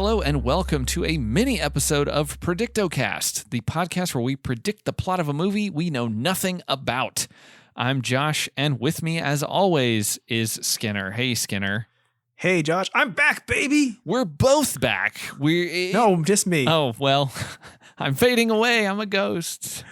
Hello and welcome to a mini episode of Predictocast, the podcast where we predict the plot of a movie we know nothing about. I'm Josh, and with me, as always, is Skinner. Hey, Skinner. Hey, Josh. I'm back, baby. We're both back. No, just me. Oh, well, I'm fading away. I'm a ghost.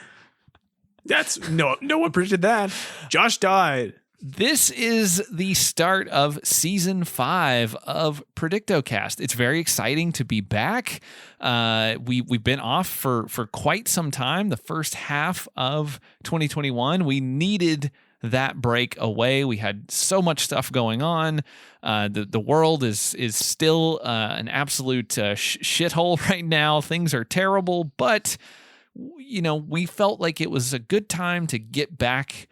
That's no one predicted that. Josh died. This is the start of season 5 of Predictocast. It's very exciting to be back. We've been off for quite some time. The first half of 2021, we needed that break away. We had so much stuff going on. The world is still an absolute shithole right now. Things are terrible, but we felt like it was a good time to get back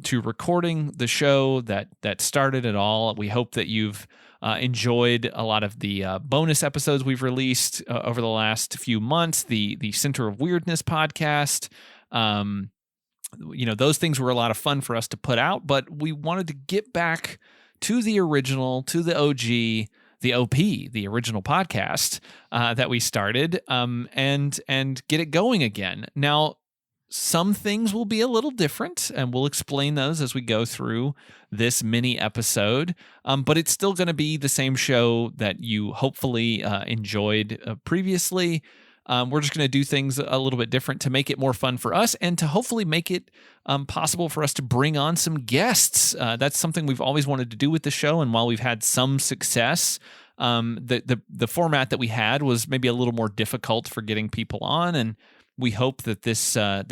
to recording the show that started it all. We hope that you've enjoyed a lot of the bonus episodes we've released over the last few months. The Center of Weirdness podcast. Those things were a lot of fun for us to put out, but we wanted to get back to the original, to the OG, the OP, the original podcast that we started, and get it going again. Now, some things will be a little different, and we'll explain those as we go through this mini episode. But it's still going to be the same show that you hopefully enjoyed previously. We're just going to do things a little bit different to make it more fun for us and to hopefully make it possible for us to bring on some guests. That's something we've always wanted to do with the show, and while we've had some success, the format that we had was maybe a little more difficult for getting people on, and we hope that this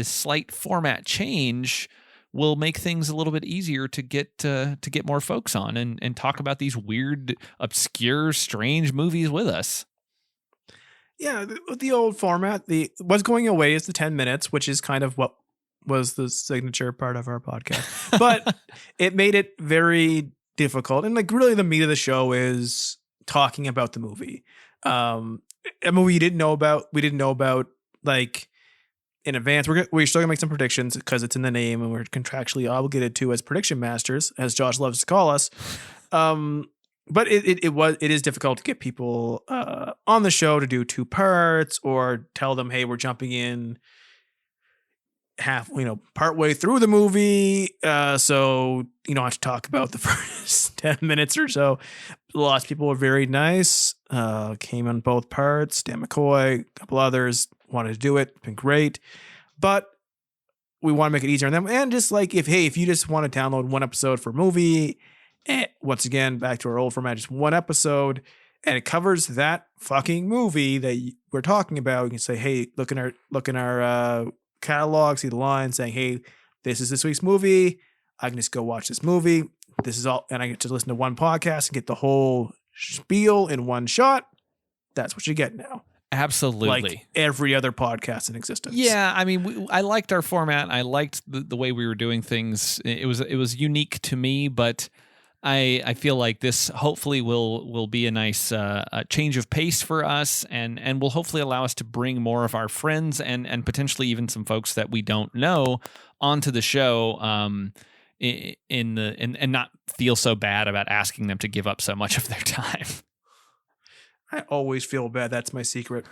slight format change will make things a little bit easier to get more folks on and talk about these weird, obscure, strange movies with us. Yeah, the old format, what's going away is the 10 minutes, which is kind of what was the signature part of our podcast. But it made it very difficult. And really the meat of the show is talking about the movie. A movie we didn't know about in advance. We're still gonna make some predictions because it's in the name and we're contractually obligated to as prediction masters, as Josh loves to call us. But it is difficult to get people on the show to do 2 parts or tell them, hey, we're jumping in partway through the movie. So you don't have to talk about the first 10 minutes or so. Lots of people were very nice, came on both parts. Dan McCoy, a couple others wanted to do it. It's been great. But we want to make it easier on them. And just if you just want to download one episode for a movie, once again, back to our old format, just one episode, and it covers that fucking movie that we're talking about. You can say, hey, look in our catalog, see the line saying, hey, this is this week's movie. I can just go watch this movie. This is all, and I get to listen to one podcast and get the whole spiel in one shot. That's what you get now. Absolutely. Like every other podcast in existence. Yeah, I mean, I liked our format. I liked the way we were doing things. It was unique to me, but I feel like this hopefully will be a nice change of pace for us, and will hopefully allow us to bring more of our friends and potentially even some folks that we don't know onto the show, and not feel so bad about asking them to give up so much of their time. I always feel bad. That's my secret.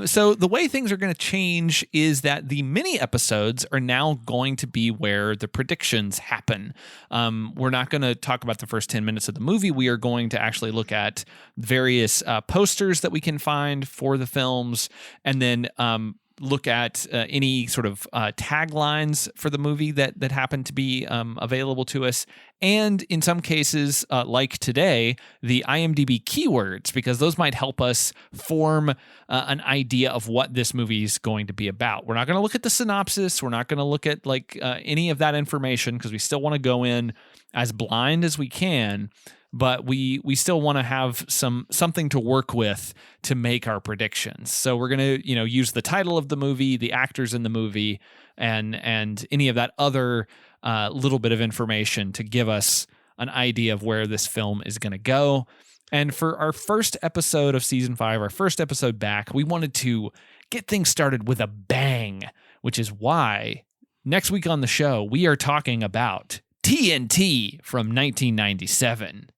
So the way things are going to change is that the mini episodes are now going to be where the predictions happen. We're not going to talk about the first 10 minutes of the movie. We are going to actually look at various posters that we can find for the films, and then look at any sort of taglines for the movie that happen to be available to us. And in some cases, like today, the IMDb keywords, because those might help us form an idea of what this movie is going to be about. We're not going to look at the synopsis. We're not going to look at any of that information because we still want to go in as blind as we can. But we still want to have something to work with to make our predictions. So we're going to use the title of the movie, the actors in the movie, and any of that other little bit of information to give us an idea of where this film is going to go. And for our first episode of season 5, our first episode back, we wanted to get things started with a bang, which is why next week on the show we are talking about T.N.T. from 1997.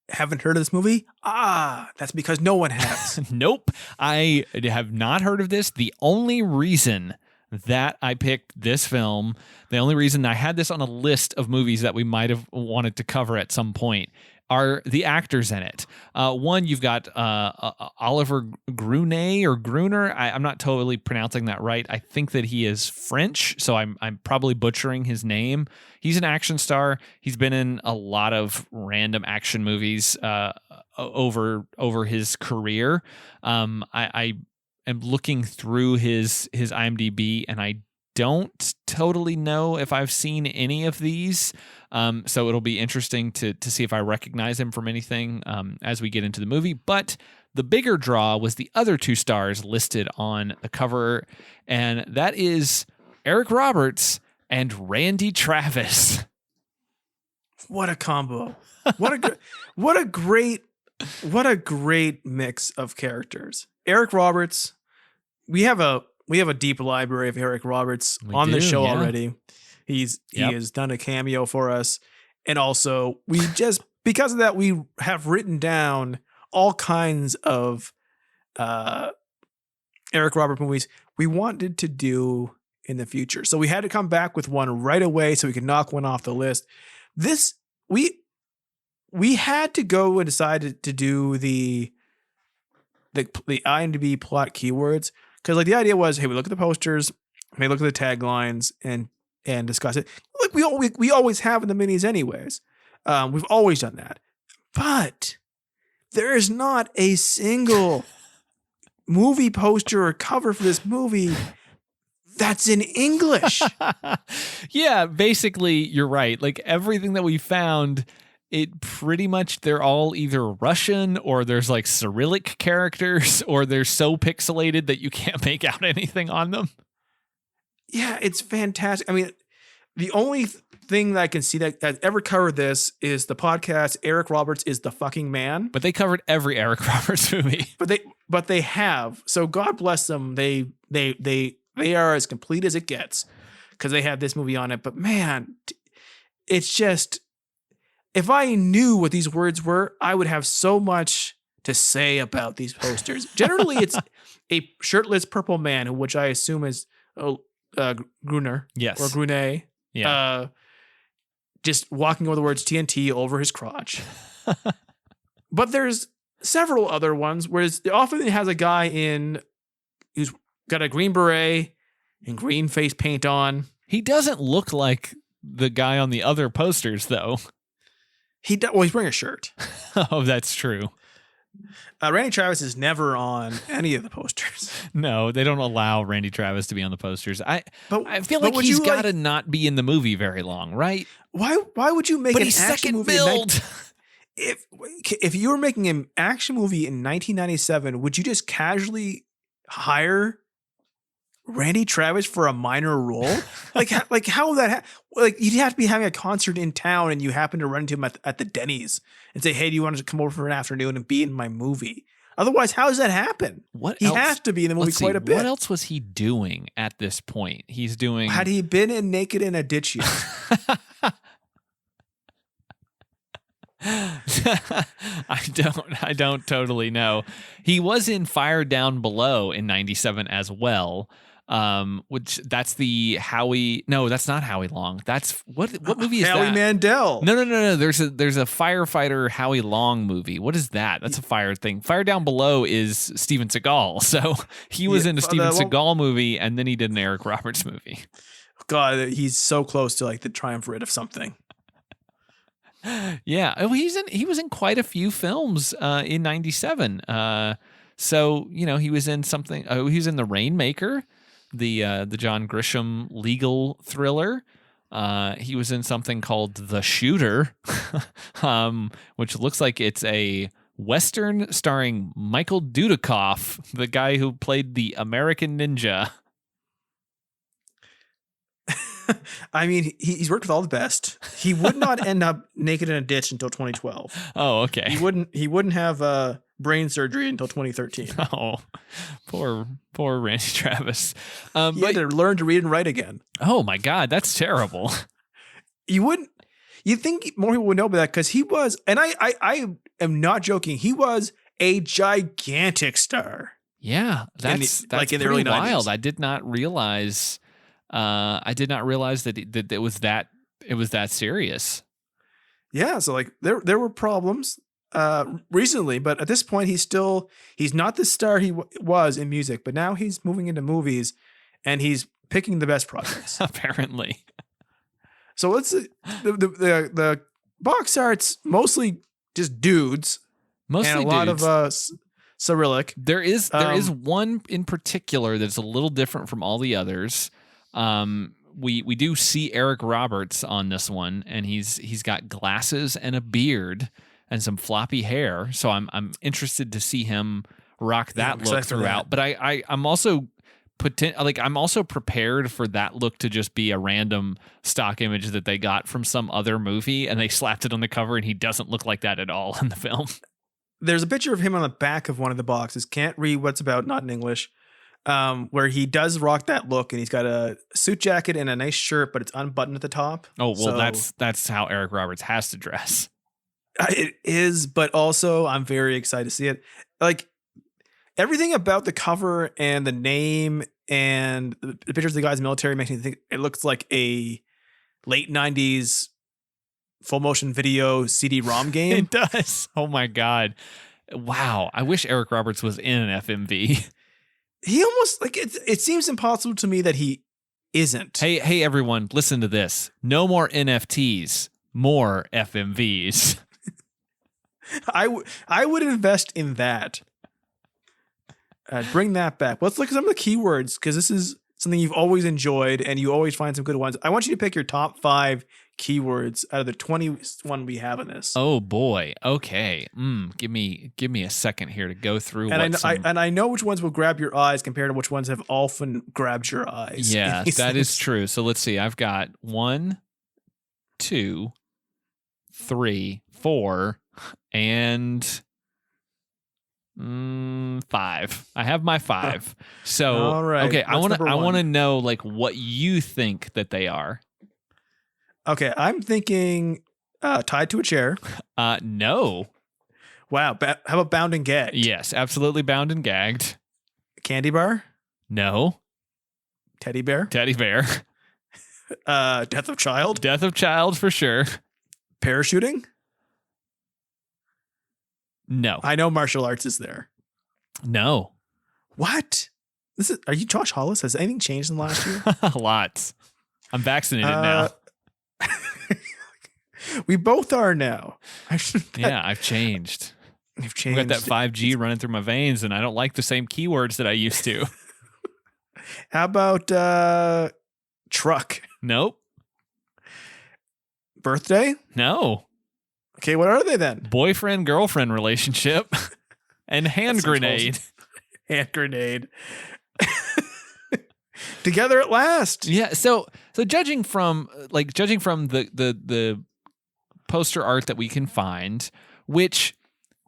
haven't heard of this movie? That's because no one has. Nope. I have not heard of this. The only reason that I picked this film, the only reason I had this on a list of movies that we might have wanted to cover at some point, are the actors in it. One, you've got Oliver Grunet or Gruner. I'm not totally pronouncing that right. I think that he is French, so I'm probably butchering his name. He's an action star. He's been in a lot of random action movies over his career. I am looking through his IMDb, and I don't totally know if I've seen any of these. So it'll be interesting to see if I recognize him from anything as we get into the movie. But the bigger draw was the other two stars listed on the cover, and that is Eric Roberts and Randy Travis. What a combo. What a great mix of characters. Eric Roberts, we have a deep library of Eric Roberts on the show already. He has done a cameo for us. And also because of that, we have written down all kinds of Eric Roberts movies we wanted to do in the future. So we had to come back with one right away so we could knock one off the list. This, we had to go and decide to do the IMDb plot keywords. Because like the idea was, hey, we look at the posters, we look at the taglines, and discuss it. Like we always have in the minis, anyways. We've always done that, but there is not a single movie poster or cover for this movie that's in English. Yeah, basically, you're right. Like everything that we found, it pretty much, they're all either Russian or there's like Cyrillic characters or they're so pixelated that you can't make out anything on them. Yeah, it's fantastic. I mean, the only thing that I can see that ever covered this is the podcast Eric Roberts is the Fucking Man. But they covered every Eric Roberts movie. But they have. So God bless them. They are as complete as it gets because they have this movie on it. But man, it's just, if I knew what these words were, I would have so much to say about these posters. Generally, it's a shirtless purple man, which I assume is Gruner. Yes. Or Grunet. Yeah. Just walking over the words T.N.T. over his crotch. But there's several other ones, whereas often it has a guy who's got a green beret and green face paint on. He doesn't look like the guy on the other posters, though. He's wearing a shirt. Oh, that's true. Randy Travis is never on any of the posters. No, they don't allow Randy Travis to be on the posters. I feel like he's got to not be in the movie very long, right? Why would you make an action movie? Build. If you were making an action movie in 1997, would you just casually hire Randy Travis for a minor role? like how would that like you'd have to be having a concert in town and you happen to run into him at the Denny's and say, hey, do you want to come over for an afternoon and be in my movie? Otherwise, how does that happen? He has to be in the movie quite a bit. What else was he doing at this point? He's doing. Had he been in Naked in a Ditch yet? I don't totally know. He was in Fire Down Below in 97 as well. Which that's the Howie. No, that's not Howie Long. That's what movie is Howie that? Mandel. No. There's a firefighter Howie Long movie. What is that? That's a fire thing. Fire Down Below is Steven Seagal. So he was in a Steven Seagal movie, and then he did an Eric Roberts movie. God, he's so close to like the triumvirate of something. Yeah, he was in quite a few films in 97. So he was in something. He was in The Rainmaker, the John Grisham legal thriller. He was in something called The Shooter, which looks like it's a Western starring Michael Dudikoff, the guy who played the American Ninja. I mean, he's worked with all the best. He would not end up naked in a ditch until 2012. Oh, okay. He wouldn't have brain surgery until 2013. Oh, poor Randy Travis. He had to learn to read and write again. Oh my God, that's terrible. You wouldn't. You think more people would know about that because he was, and I am not joking. He was a gigantic star. Yeah, that's in the pretty early wild. 90s. I did not realize. I did not realize that it was that serious. Yeah, so like there were problems recently, but at this point he's not the star he was in music, but now he's moving into movies and he's picking the best projects. Apparently. So let's the box art's mostly just dudes Mostly and a lot of Cyrillic. There is one in particular that's a little different from all the others. We do see Eric Roberts on this one, and he's got glasses and a beard and some floppy hair. So I'm interested to see him rock that look throughout. But I'm also I'm also prepared for that look to just be a random stock image that they got from some other movie and they slapped it on the cover, and he doesn't look like that at all in the film. There's a picture of him on the back of one of the boxes. Can't read what's about, not in English. Where he does rock that look, and he's got a suit jacket and a nice shirt, but it's unbuttoned at the top. Oh, well, that's how Eric Roberts has to dress. It is, but also I'm very excited to see it. Like everything about the cover and the name and the pictures of the guys in the military makes me think it looks like a late 90s full motion video CD-ROM game. It does. Oh my God. Wow. I wish Eric Roberts was in an FMV. He almost like it seems impossible to me that he isn't. Hey everyone, listen to this. No more NFTs, more FMVs. I would invest in that. Bring that back. Let's look at some of the keywords because this is something you've always enjoyed and you always find some good ones. I want you to pick your top 5 keywords out of the 21 we have in this. Oh boy. Okay. Give me a second here to go through. And I know which ones will grab your eyes compared to which ones have often grabbed your eyes. Yeah, that is true. So let's see. I've got 1, 2, 3, 4, and 5. I have my 5. So all right. Okay, I want to know like what you think that they are. Okay, I'm thinking tied to a chair. No. Wow. How about bound and gagged? Yes, absolutely bound and gagged. Candy bar? No. Teddy bear? Teddy bear. Death of child? Death of child for sure. Parachuting? No. I know martial arts is there. No. What? Are you Josh Hollis? Has anything changed in the last year? Lots. I'm vaccinated now. We both are now. Yeah, I've changed. You've changed. I've got that 5G running through my veins, and I don't like the same keywords that I used to. How about truck? Nope. Birthday? No. Okay, what are they then? Boyfriend-girlfriend relationship and hand grenade. Hand grenade. Together at last. Yeah, so judging from the poster art that we can find, which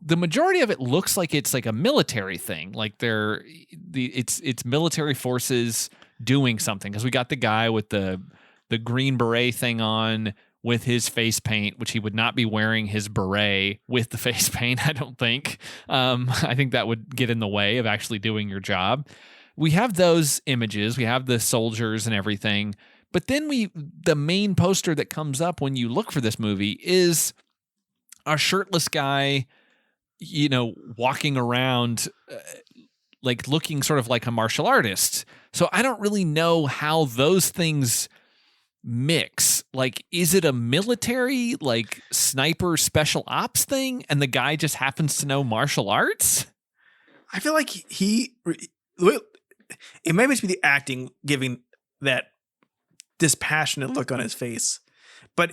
the majority of it looks like it's like a military thing, like it's military forces doing something, because we got the guy with the green beret thing on with his face paint, which he would not be wearing his beret with the face paint, I don't think. I think that would get in the way of actually doing your job. We have those images, we have the soldiers and everything, but then the main poster that comes up when you look for this movie is a shirtless guy, walking around like looking sort of like a martial artist. So I don't really know how those things mix. Like, is it a military, like sniper special ops thing and the guy just happens to know martial arts? I feel like it may just be the acting giving that dispassionate look on his face, but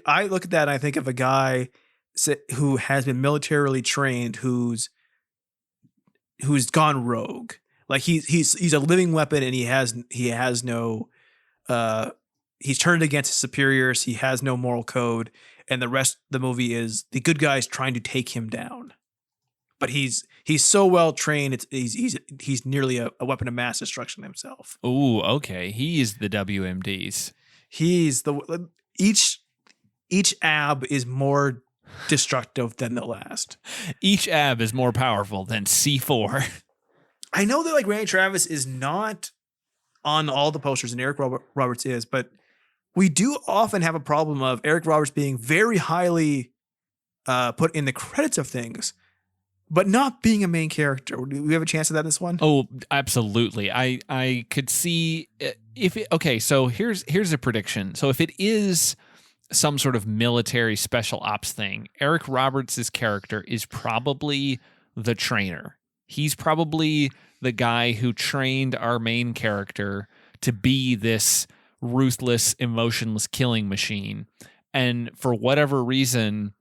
I look at that and I think of a guy who has been militarily trained, who's gone rogue. Like he's a living weapon, and he has no he's turned against his superiors. He has no moral code, and the rest of the movie is the good guys trying to take him down. But he's so well trained. He's nearly a weapon of mass destruction himself. Ooh, okay. He is the WMDs. He's each ab is more destructive than the last. Each ab is more powerful than C4. I know that like Randy Travis is not on all the posters and Eric Roberts is, but we do often have a problem of Eric Roberts being very highly put in the credits of things, but not being a main character. Do we have a chance of that in this one? Oh, absolutely. I could see so here's a prediction. So if it is some sort of military special ops thing, Eric Roberts' character is probably the trainer. He's probably the guy who trained our main character to be this ruthless, emotionless killing machine. And for whatever reason,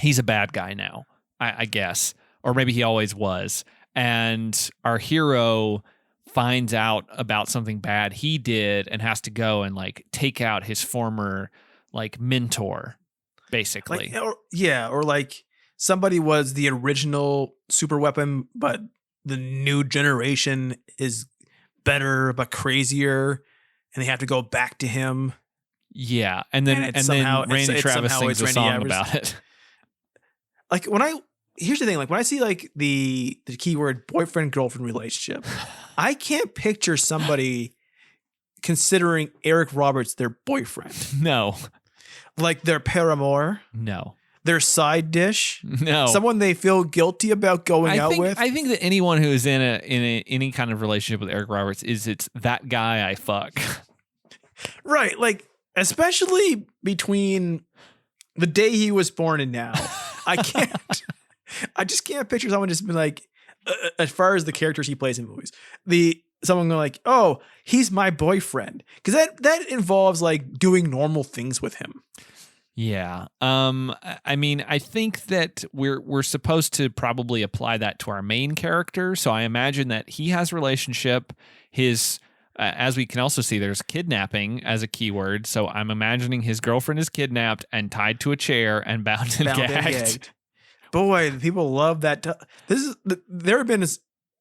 he's a bad guy now, I guess. Or maybe he always was. And our hero finds out about something bad he did and has to go and like take out his former like mentor, basically. Or like somebody was the original super weapon, but the new generation is better but crazier, and they have to go back to him. Yeah, and then Randy Travis sings a song about it. Like here's the thing, like when I see like the keyword boyfriend girlfriend relationship, I can't picture somebody considering Eric Roberts their boyfriend. No. Like their paramour. No. Their side dish. No. Someone they feel guilty about going out with. I think that anyone who is in any kind of relationship with Eric Roberts it's that guy I fuck. Right. Like, especially between the day he was born and now. I just can't picture someone just be like, as far as the characters he plays in movies, someone going like, oh, he's my boyfriend. Because that involves like doing normal things with him. Yeah. I mean, I think that we're supposed to probably apply that to our main character. So I imagine that he has relationship. His, as we can also see, there's kidnapping as a keyword. So I'm imagining his girlfriend is kidnapped and tied to a chair and bound and gagged. Boy, people love that. There have been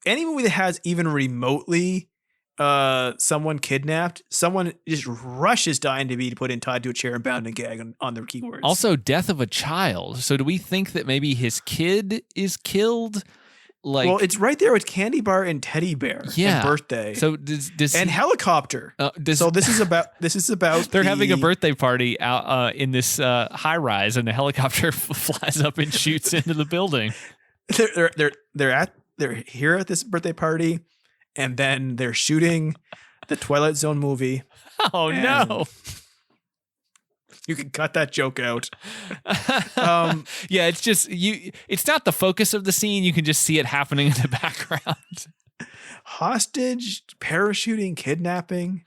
any movie that has even remotely someone kidnapped, someone just rushes to IMDb to put in tied to a chair and bound and gagged on their keywords. Also, death of a child. So do we think that maybe his kid is killed? Like, well, it's right there with Candy Bar and Teddy Bear and Birthday. So does and Helicopter. So this is about they're having a birthday party out in this high rise, and the helicopter flies up and shoots into the building. They're here at this birthday party, and then they're shooting the Twilight Zone movie. Oh no. You can cut that joke out. Yeah, it's just it's not the focus of the scene. You can just see it happening in the background. Hostage, parachuting, kidnapping.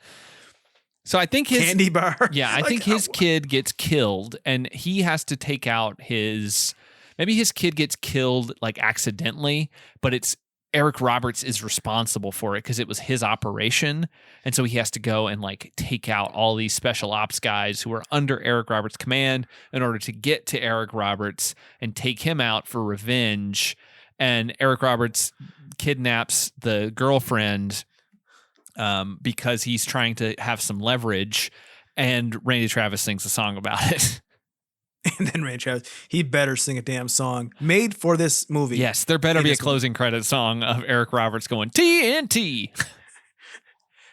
So I think Candy Bar. Yeah, I think his kid gets killed, and he has to take out maybe his kid gets killed like accidentally, but it's Eric Roberts is responsible for it because it was his operation. And so he has to go and like take out all these special ops guys who are under Eric Roberts' command in order to get to Eric Roberts and take him out for revenge. And Eric Roberts kidnaps the girlfriend because he's trying to have some leverage. And Randy Travis sings a song about it. And then Randy Travis, he better sing a damn song made for this movie. Yes, there better be a closing credit song of Eric Roberts going T.N.T.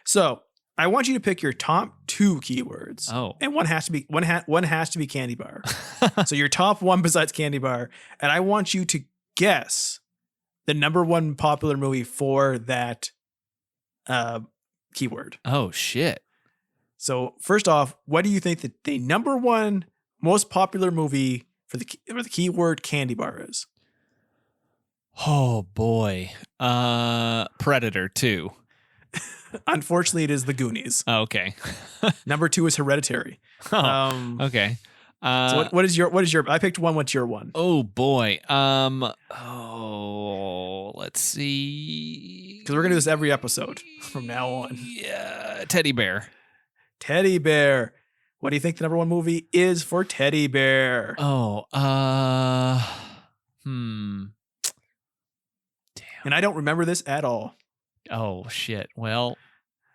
So I want you to pick your top 2 keywords. Oh, and one has to be Candy Bar. So your top 1 besides Candy Bar, and I want you to guess the number 1 popular movie for that keyword. Oh shit! So first off, what do you think that the number 1 most popular movie for the keyword Candy Bar is? Oh boy. Predator 2. Unfortunately, it is The Goonies. Oh, okay. Number 2 is Hereditary. Okay. So what is your I picked one. What's your one? Oh boy. Let's see. Because we're gonna do this every episode from now on. Yeah. Teddy Bear. Teddy Bear. What do you think the number 1 movie is for Teddy Bear? Oh, damn. And I don't remember this at all. Oh shit. Well,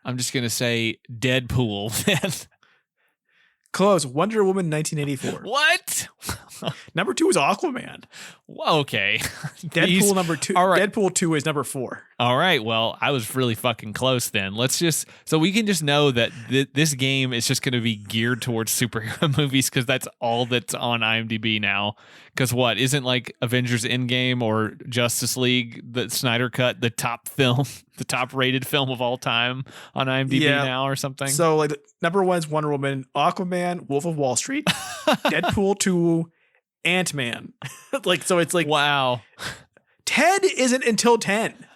I'm just gonna say Deadpool. Close. Wonder Woman 1984. What? Number 2 is Aquaman. Okay. Deadpool number 2. All right. Deadpool 2 is number 4. All right. Well, I was really fucking close then. So we can just know that this game is just going to be geared towards superhero movies because that's all that's on IMDb now. Because what? Isn't like Avengers Endgame or Justice League, the Snyder Cut, the top film, the top rated film of all time on IMDb now or something? So like number 1 is Wonder Woman, Aquaman, Wolf of Wall Street, Deadpool 2, Ant-Man. Like, so it's like, wow. Ted isn't until 10.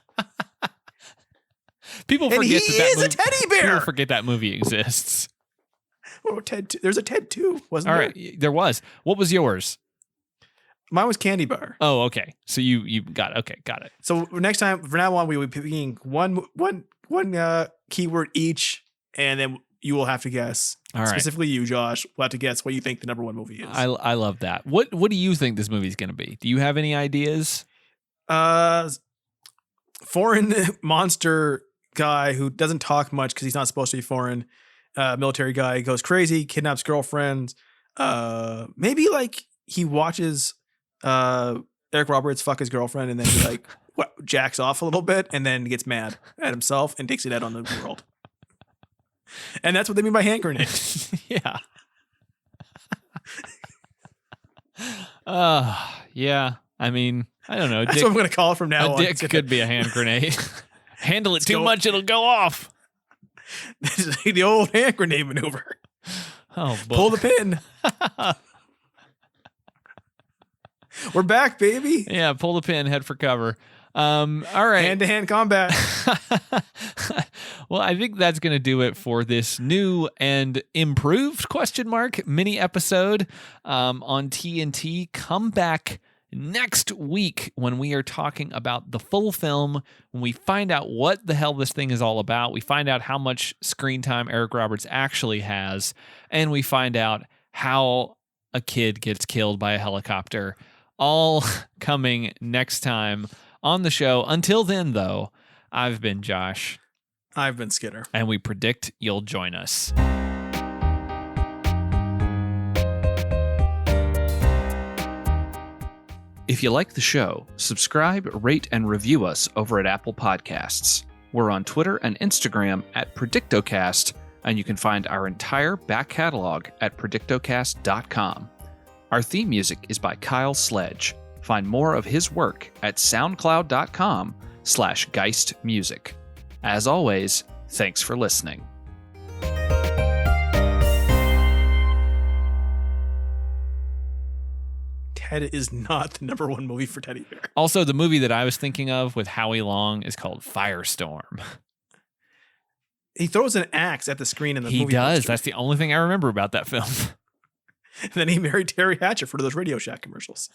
People forget and he is a teddy bear. People forget that movie exists. Oh, Ted 2. There's a Ted 2, wasn't All there? right, there was. What was yours? Mine was Candy Bar. Oh, okay. So you got it. Okay, got it. So next time, from now on, we will be picking one keyword each, and then you will have to guess. All right. Specifically you, Josh, will have to guess what you think the number 1 movie is. I love that. What do you think this movie is going to be? Do you have any ideas? Foreign monster guy who doesn't talk much because he's not supposed to be foreign. Military guy goes crazy, kidnaps girlfriends. Maybe like he watches Eric Roberts fuck his girlfriend and then he like jacks off a little bit and then gets mad at himself and takes it out on the world. And that's what they mean by hand grenade. Yeah. Yeah. I mean, I don't know. That's what I'm going to call it from now on. A dick could be a hand grenade. Handle it too much, it'll go off. This is like the old hand grenade maneuver. Oh, boy. Pull the pin. We're back, baby. Yeah, pull the pin, head for cover. All right. Hand-to-hand combat. Well, I think that's going to do it for this new and improved mini episode on T.N.T. Come back next week when we are talking about the full film, when we find out what the hell this thing is all about. We find out how much screen time Eric Roberts actually has, and we find out how a kid gets killed by a helicopter. All coming next time on the show. Until then, though, I've been Josh. I've been Skidder. And we predict you'll join us. If you like the show, subscribe, rate, and review us over at Apple Podcasts. We're on Twitter and Instagram at predictocast, and you can find our entire back catalog at predictocast.com. Our theme music is by Kyle Sledge. Find more of his work at soundcloud.com/geistmusic. As always, thanks for listening. Ted is not the number 1 movie for teddy bear. Also, the movie that I was thinking of with Howie Long is called Firestorm. He throws an axe at the screen in the movie. He does. poster. That's the only thing I remember about that film. And then he married Terry Hatcher for those Radio Shack commercials.